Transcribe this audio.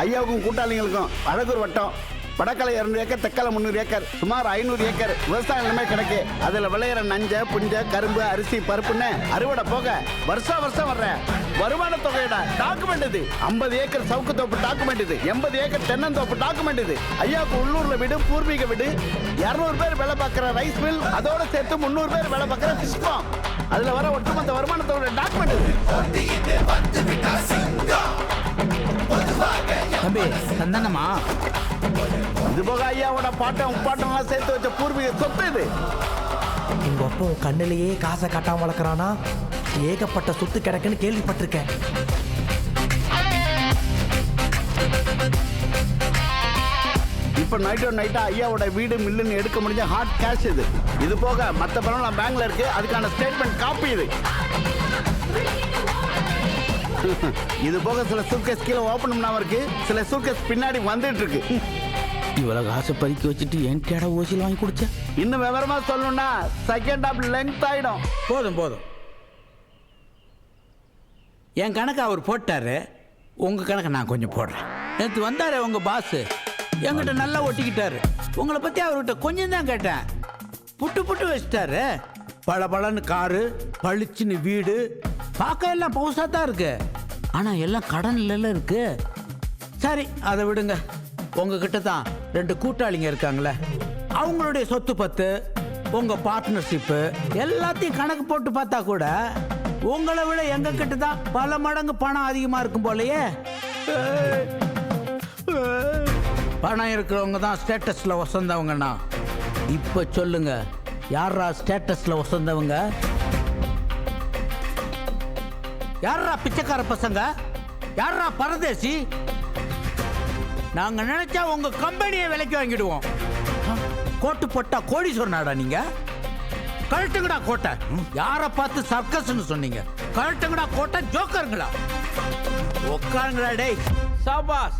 ஐயாவுக்கும் கூட்டாளிங்களுக்கும் அழகூர் வட்டம் Vadakalai 200 acre, தெக்கலை 300 acre, சுமார் 500 acre விவசாய நிலமே கிடக்கு. அதுல விளையிற நஞ்ச, புஞ்ச, கரும்பு, அரிசி, பருப்புன்னு அறுவடை போக வருஷம் வர்ற வருமான தொகையோட டாக்குமெண்ட் இது. 50 ஏக்கர் சவுக்கு தோப்பு டாக்குமெண்ட் இது. 80 ஏக்கர் தென்னந்தோப்பு டாக்குமெண்ட் இது. ஐயாவுக்கு உள்ளூர்ல வீடு, பூர்வீக வீடு, 200 பேர் வேலை பார்க்கிற ரைஸ் மில், அதோட சேர்த்து 300 பேர் வேலை பார்க்கிற ஃபிஷ் ஃபார்ம். அதுல வர ஒட்டுமொத்த வருமானத்தோட டாக்குமெண்ட் இது. தம்பி சந்தானமா, இது போக ஐயாவோட பாட்டம் உப்பாட்டம்லாம் சேர்த்து வச்ச பூர்வீக சொத்து இது. உங்க அப்பா கண்ணிலேயே காசை காட்டாம வளர்க்குறானா? ஏகப்பட்ட சொத்து கிடக்குன்னு கேள்விப்பட்டிருக்கேன். இப்ப நைட்டா ஐயாவோட வீடு மில்லுன்னு எடுக்க முடிஞ்ச ஹாட் கேஷ் இது. இது போக மத்த பணம் பேங்க்ல இருக்கு. அதுக்கான ஸ்டேட்மெண்ட் காப்பி இது. இது போக சில சூட்கேஸ் கீழே ஓபன் பண்ணாம இருக்கு, சில சூட்கேஸ் பின்னாடி வந்துட்டு இருக்கு. இவ்வளவு காசை பதுக்கி வச்சுட்டு என் கேட ஓசியில் வாங்கி குடிச்ச. இன்னும் விவரமா சொல்லணும்னா செகண்ட் ஆஃப் லெங்த் ஆயிடும். போதும் என் கணக்கு அவர் போட்டாரு, உங்க கணக்கை நான் கொஞ்சம் போடுறேன். நேற்று வந்தாரு உங்க பாஸ், என்கிட்ட நல்லா ஒட்டிக்கிட்டாரு. உங்களை பத்தி அவர்கிட்ட கொஞ்சம் தான் கேட்டேன், புட்டு வச்சிட்டாரு. பளபளன்னு காரு, பளிச்சுன்னு வீடு, பார்க்க எல்லாம் பவுசா தான் இருக்கு. ஆனா எல்லாம் கடன்ல இருக்கு. சரி அதை விடுங்க. உங்ககிட்ட தான் 2 கூட்டாளிங்க இருக்காங்களே, அவங்களுடைய சொத்து பத்து, உங்க பார்ட்னர்ஷிப்பு எல்லாத்தையும் கணக்கு போட்டு பார்த்தா கூட உங்களை விட எங்க கிட்ட தான் பல மடங்கு பணம் அதிகமா இருக்கும் போலயே. பணம் இருக்கிறவங்க தான் ஸ்டேட்டஸ்ல வசந்தவங்கண்ணா. இப்ப சொல்லுங்க, யாரா ஸ்டேட்டஸ்ல வசந்தவங்க? யாரா பிச்சைக்கார பசங்க? யாரா பரதேசி? நாங்க நினைச்சா உங்க கம்பெனியை விலைக்கு வாங்கிடுவோம். கோட்டு போட்டா கோடீஸ்வரன் நாடா நீங்க? கழட்டுங்கடா கோட்டை. யார பார்த்து சர்க்கஸ்ன்னு சொன்னீங்க? கழட்டுங்கடா கோட்டை. ஜோக்கருங்களா? உட்காருங்கடா டேய். சாபாஸ்.